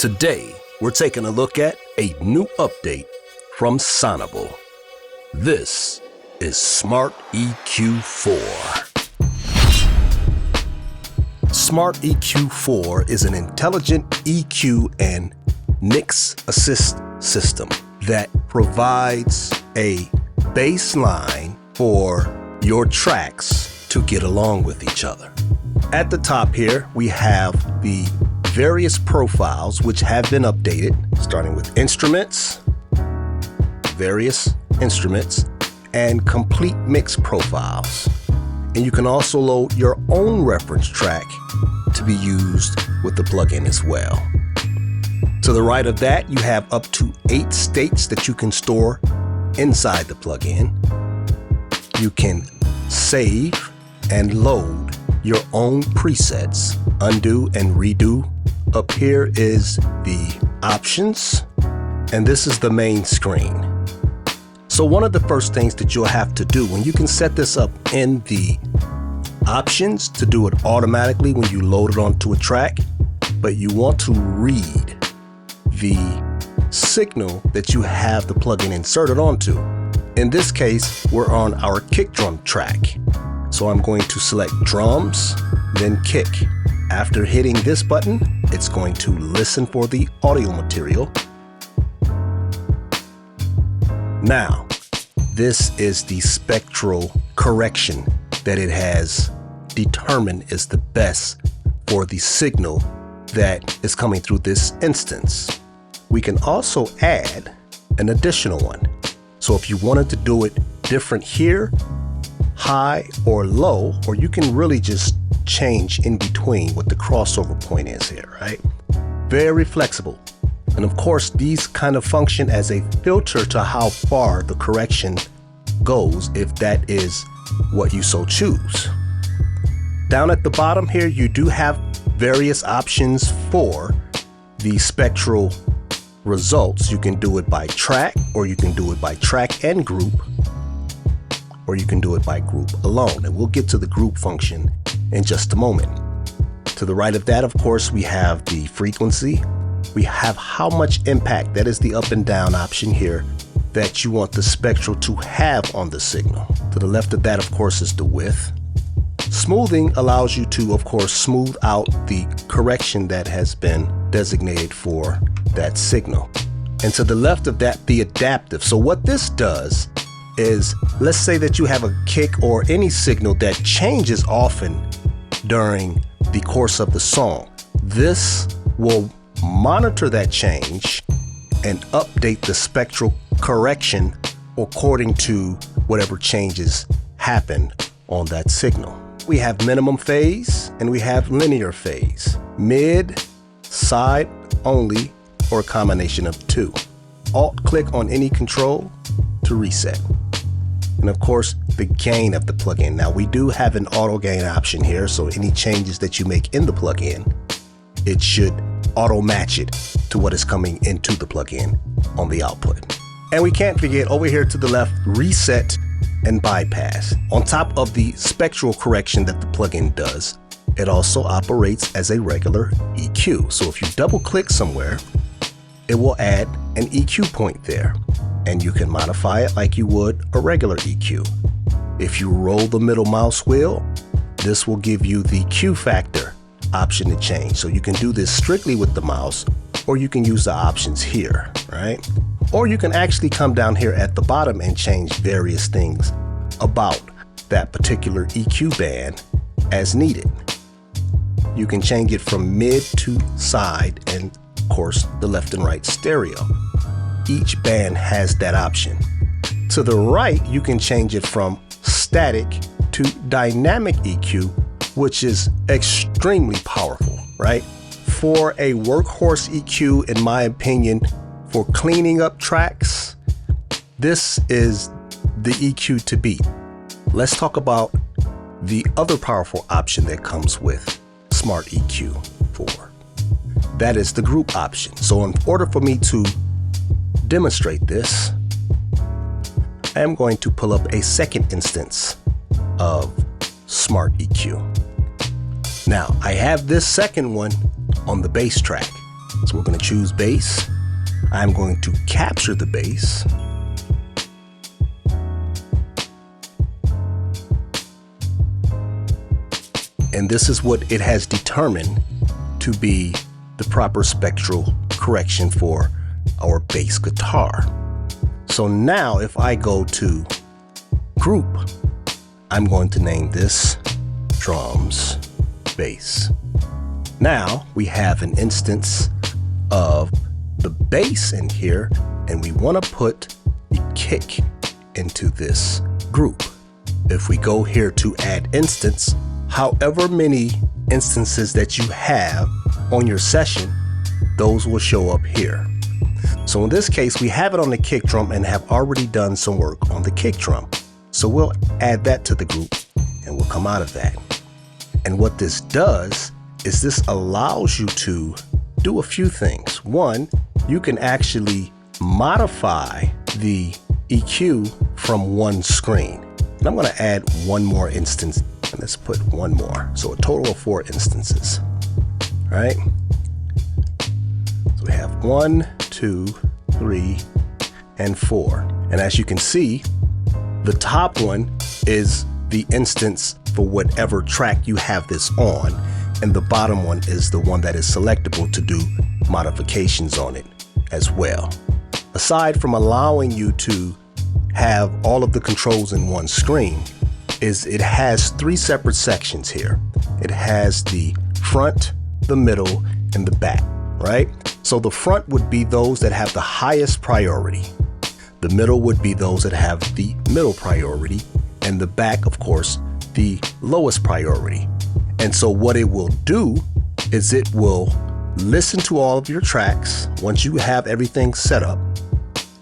Today, we're taking a look at a new update from Sonible. This is Smart EQ 4. Smart EQ 4 is an intelligent EQ and mix assist system that provides a baseline for your tracks to get along with each other. At the top here, we have the various profiles which have been updated, starting with instruments, various instruments, and complete mix profiles. And you can also load your own reference track to be used with the plugin as well. To the right of that, you have up to 8 states that you can store inside the plugin. You can save and load your own presets, undo and redo. Up here is the options, and this is the main screen. So one of the first things that you'll have to do when you can set this up in the options to do it automatically when you load it onto a track, but you want to read the signal that you have the plugin inserted onto. In this case, we're on our kick drum track. So I'm going to select drums, then kick. After hitting this button, it's going to listen for the audio material. Now, this is the spectral correction that it has determined is the best for the signal that is coming through this instance. We can also add an additional one. So if you wanted to do it different here, high or low, or you can really just change in between what the crossover point is here, right? Very flexible. And of course, these kind of function as a filter to how far the correction goes, if that is what you so choose. Down at the bottom here, you do have various options for the spectral results. You can do it by track, or you can do it by track and group, or you can do it by group alone. And we'll get to the group function in just a moment. To the right of that, of course, we have the frequency. We have how much impact, that is the up and down option here, that you want the spectral to have on the signal. To the left of that, of course, is the width. Smoothing allows you to, of course, smooth out the correction that has been designated for that signal. And to the left of that, the adaptive. So what this does is, let's say that you have a kick or any signal that changes often during the course of the song. This will monitor that change and update the spectral correction according to whatever changes happen on that signal. We have minimum phase and we have linear phase, mid, side only, or a combination of two. Alt-click on any control to reset. And of course, the gain of the plugin. Now we do have an auto gain option here, so any changes that you make in the plugin, it should auto match it to what is coming into the plugin on the output. And we can't forget over here to the left, reset and bypass. On top of the spectral correction that the plugin does, it also operates as a regular EQ. So if you double click somewhere, it will add an EQ point there, and you can modify it like you would a regular EQ. If you roll the middle mouse wheel, this will give you the Q factor option to change. So you can do this strictly with the mouse, or you can use the options here, right? Or you can actually come down here at the bottom and change various things about that particular EQ band as needed. You can change it from mid to side, and of course the left and right stereo. Each band has that option. To the right, you can change it from static to dynamic EQ, which is extremely powerful, right? For a workhorse EQ, in my opinion, for cleaning up tracks, this is the EQ to beat. Let's talk about the other powerful option that comes with Smart EQ 4. That is the group option. So in order for me to demonstrate this, I am going to pull up a second instance of Smart EQ. Now, I have this second one on the bass track. So we're going to choose bass. I'm going to capture the bass. And this is what it has determined to be the proper spectral correction for our bass guitar. So now if I go to group, I'm going to name this drums bass. Now we have an instance of the bass in here, and we want to put the kick into this group. If we go here to add instance, however many instances that you have on your session, those will show up here. So in this case, we have it on the kick drum and have already done some work on the kick drum. So we'll add that to the group and we'll come out of that. And what this does is this allows you to do a few things. One, you can actually modify the EQ from one screen. And I'm going to add one more instance. And let's put one more. So a total of 4 instances. All right. So we have 1, 2, 3, and 4. And as you can see, the top one is the instance for whatever track you have this on. And the bottom one is the one that is selectable to do modifications on it as well. Aside from allowing you to have all of the controls in one screen, is it has 3 separate sections here. It has the front, the middle, and the back, right? So the front would be those that have the highest priority. The middle would be those that have the middle priority, and the back, of course, the lowest priority. And so what it will do is it will listen to all of your tracks once you have everything set up,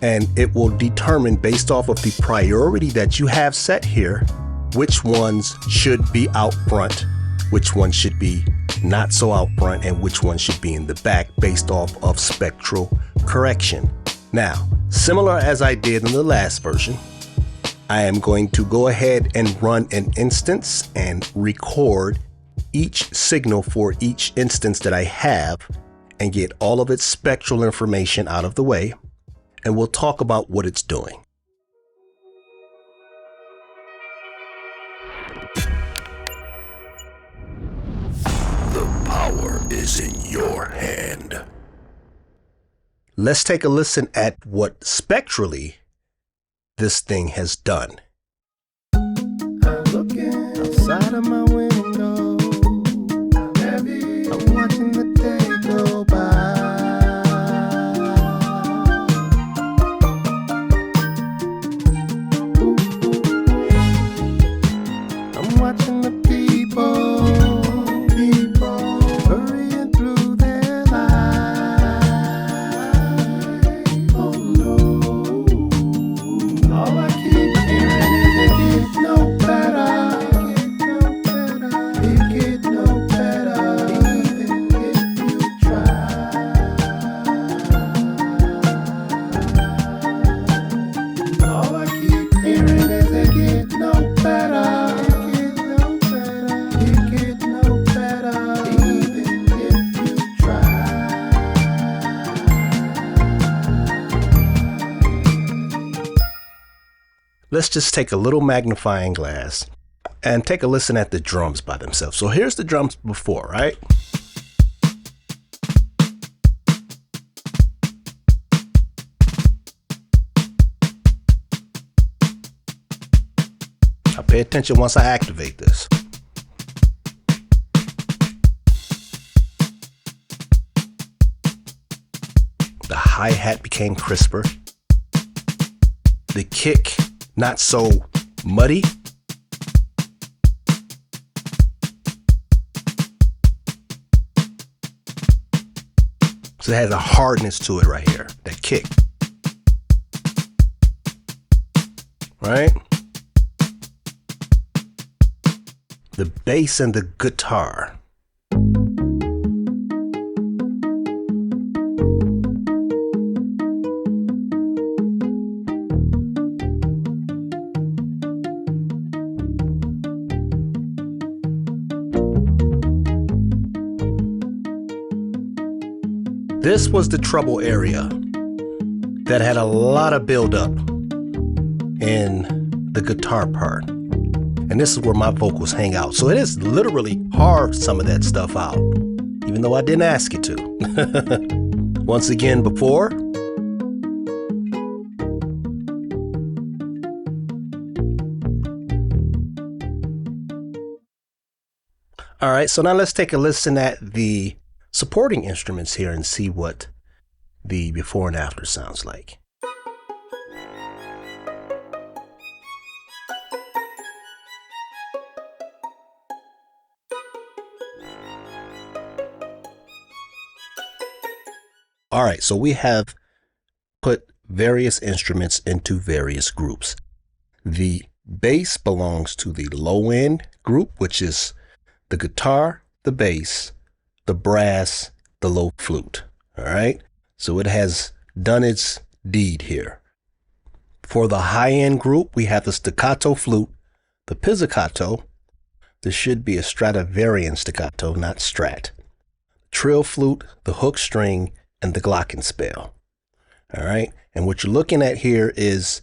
and it will determine based off of the priority that you have set here, which ones should be out front, which ones should be not so out front, and which ones should be in the back based off of spectral correction. Now, similar as I did in the last version, I am going to go ahead and run an instance and record each signal for each instance that I have and get all of its spectral information out of the way, and we'll talk about what it's doing. The power is in your hand. Let's take a listen at what spectrally this thing has done. I'm looking outside of my window. I'm watching the day go by. I'm watching the people hurrying through their life. Oh no, all I keep hearing is it get no better. It get no better, even if you try. All I keep hearing is it get no better. It get no better, even if you try. Let's just take a little magnifying glass and take a listen at the drums by themselves. So here's the drums before, right? Now pay attention once I activate this. The hi-hat became crisper. The kick, not so muddy. So it has a hardness to it right here, that kick. Right? The bass and the guitar. This was the treble area that had a lot of buildup in the guitar part. And this is where my vocals hang out. So it is literally carved some of that stuff out, even though I didn't ask it to. Once again, before. All right, so now let's take a listen at the supporting instruments here and see what the before and after sounds like. All right, so we have put various instruments into various groups. The bass belongs to the low end group, which is the guitar, the bass, the brass, the low flute. All right, so it has done its deed here. For the high end group, we have the staccato flute, the pizzicato. This should be a Stradivarian staccato, not Strat. Trill flute, the hook string, and the glockenspiel. All right. And what you're looking at here is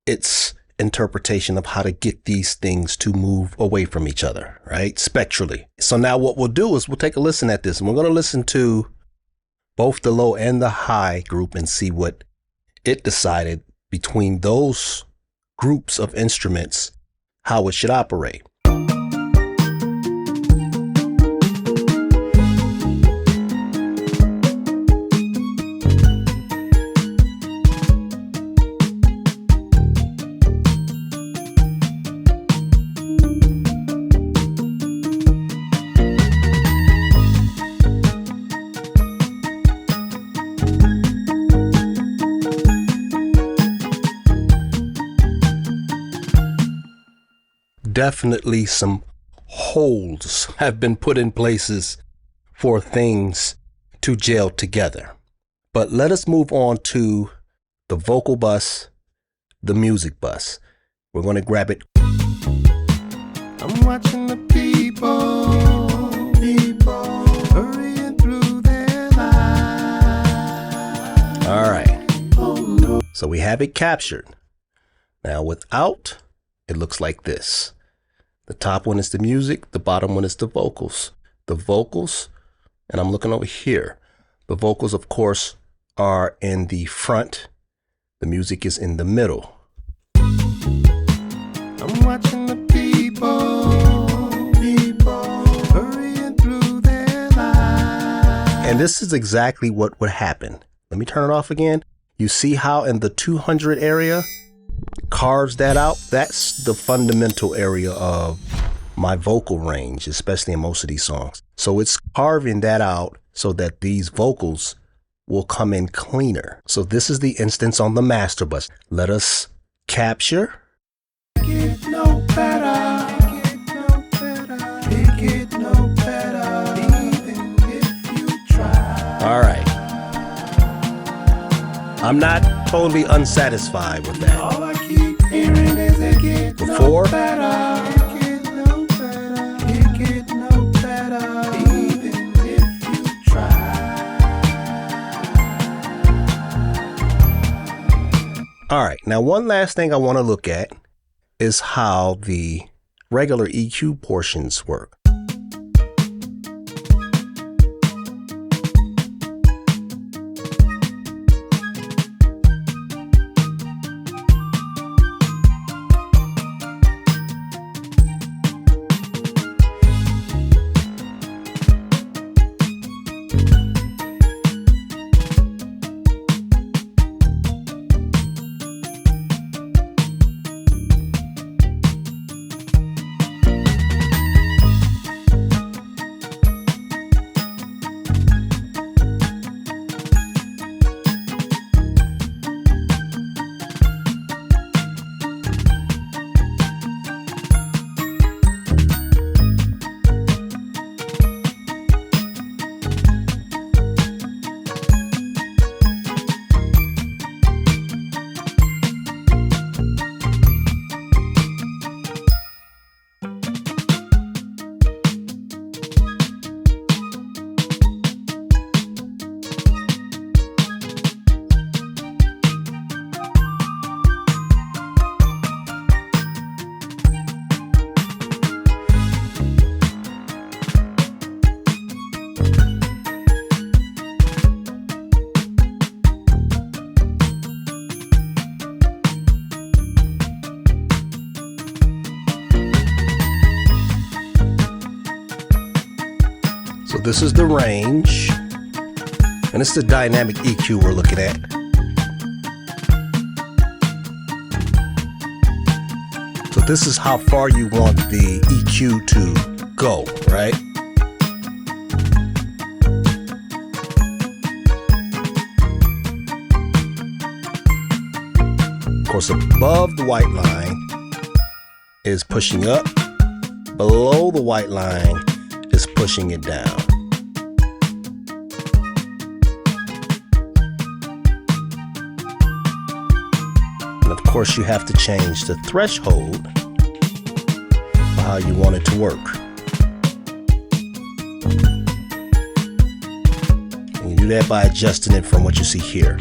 its interpretation of how to get these things to move away from each other, right? Spectrally. So now what we'll do is we'll take a listen at this, and we're going to listen to both the low and the high group and see what it decided between those groups of instruments, how it should operate. Definitely some holes have been put in places for things to gel together. But let us move on to the vocal bus, the music bus. We're going to grab it. I'm watching the people hurrying through their lives. All right. So we have it captured. Now without, it looks like this. The top one is the music. The bottom one is the vocals. The vocals, and I'm looking over here. The vocals, of course, are in the front. The music is in the middle. I'm watching the people hurrying through their lives. And this is exactly what would happen. Let me turn it off again. You see how in the 200 area, carves that out. That's the fundamental area of my vocal range, especially in most of these songs. So it's carving that out so that these vocals will come in cleaner. So this is the instance on the master bus. Let us capture. It get no better. It get no better. It get no better. Even if you try. All right. I'm not totally unsatisfied with that. All I keep hearing is it get before. No better. It get no better. It get no better. Even if you try. All right. Now, one last thing I want to look at is how the regular EQ portions work. this is the range, and it's the dynamic EQ we're looking at. So this is how far you want the EQ to go, right? Of course, above the white line is pushing up. Below the white line is pushing it down. And of course, you have to change the threshold for how you want it to work. And you do that by adjusting it from what you see here.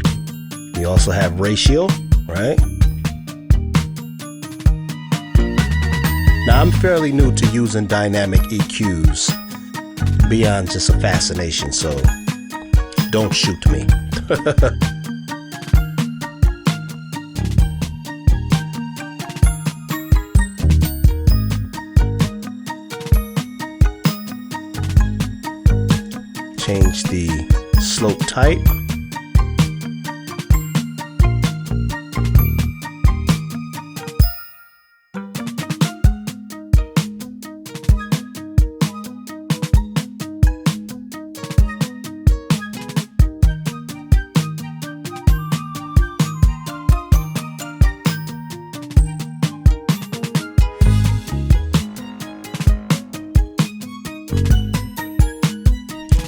You also have ratio, right? Now, I'm fairly new to using dynamic EQs beyond just a fascination, so don't shoot me. Change the slope type.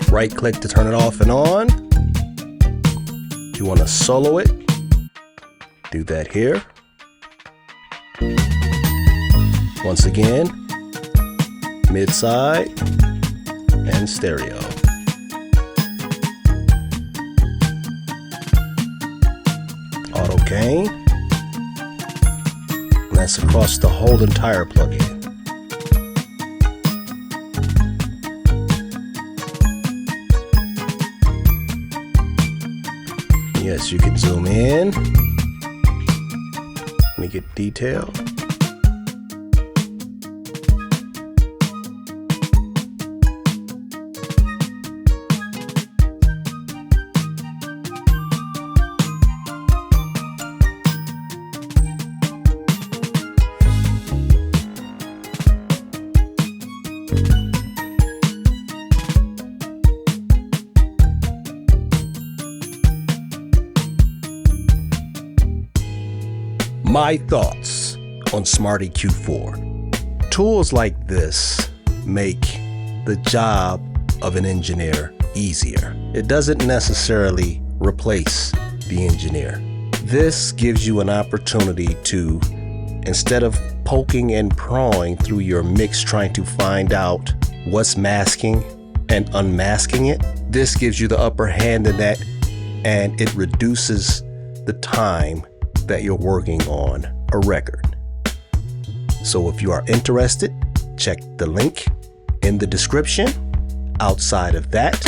Right click to turn it off and on. If you want to solo it, do that here. Once again, mid-side and stereo. Auto gain. And that's across the whole entire plugin. Yes, you can zoom in. Let me get detail. My thoughts on Smart EQ 4. Tools like this make the job of an engineer easier. It doesn't necessarily replace the engineer. This gives you an opportunity to, instead of poking and prying through your mix trying to find out what's masking and unmasking it, this gives you the upper hand in that, and it reduces the time that you're working on a record. So if you are interested, check the link in the description. Outside of that,